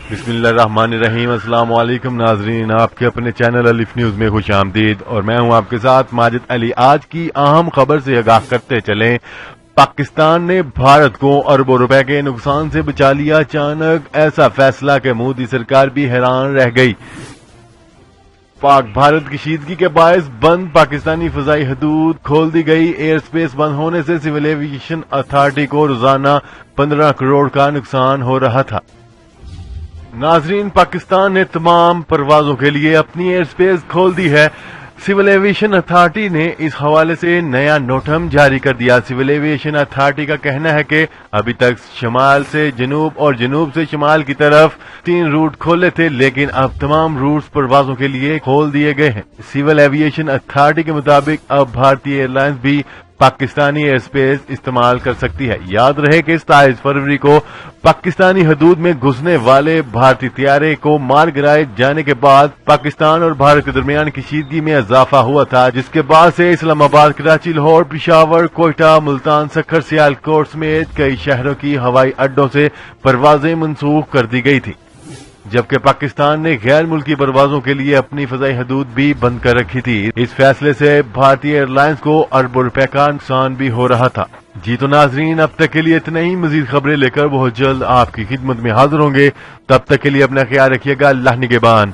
बिस्मिल्लाहिर्रहमानिर्रहीम। अस्सलाम वालेकुम नाजरीन, आपके अपने चैनल अलिफ न्यूज में खुश आमदीद और मैं हूं आपके साथ माजिद अली। आज की अहम खबर से आगाह करते चलें। पाकिस्तान ने भारत को अरबों रुपए के नुकसान से बचा लिया। अचानक ऐसा फैसला कि मोदी सरकार भी हैरान रह गई। पाक भारत कशीदगी के बायस बंद पाकिस्तानी फजाई हदूद खोल दी गई। एयर स्पेस बंद होने से सिविल एविएशन अथॉरिटी को रोजाना 15 करोड़ का नुकसान हो रहा था। नाजरीन, पाकिस्तान ने तमाम परवाजों के लिए अपनी एयर स्पेस खोल दी है। सिविल एविएशन अथॉरिटी ने इस हवाले से नया नोटम जारी कर दिया। सिविल एविएशन अथॉरिटी का कहना है कि अभी तक शमाल से जनूब और जनूब से शमाल की तरफ 3 रूट खोले थे, लेकिन अब तमाम रूट्स परवाजों के लिए खोल दिए गए हैं। सिविल एविएशन अथॉरिटी के मुताबिक अब भारतीय एयरलाइंस भी पाकिस्तानी एयर स्पेस इस्तेमाल कर सकती है। याद रहे कि 27 फरवरी को पाकिस्तानी हदूद में घुसने वाले भारतीय तैयारे को मार गिराए जाने के बाद पाकिस्तान और भारत के दरमियान कशीदगी में इजाफा हुआ था, जिसके बाद से इस्लामाबाद, कराची, लाहौर, पेशावर, कोयटा, मुल्तान, सक्खर, सियालकोट समेत कई शहरों की हवाई अड्डों से परवाजें मनसूख कर दी गई थी, जबकि पाकिस्तान ने गैर मुल्की परवाजों के लिए अपनी फजाई हदूद भी बंद कर रखी थी। इस फैसले से भारतीय एयरलाइंस को अरबों रुपए का नुकसान भी हो रहा था। जी तो नाजरीन, अब तक के लिए इतना ही। मजीद खबरें लेकर बहुत जल्द आपकी खिदमत में हाजिर होंगे। तब तक के लिए अपना ख्याल रखिएगा। अल्लाह निगहबान।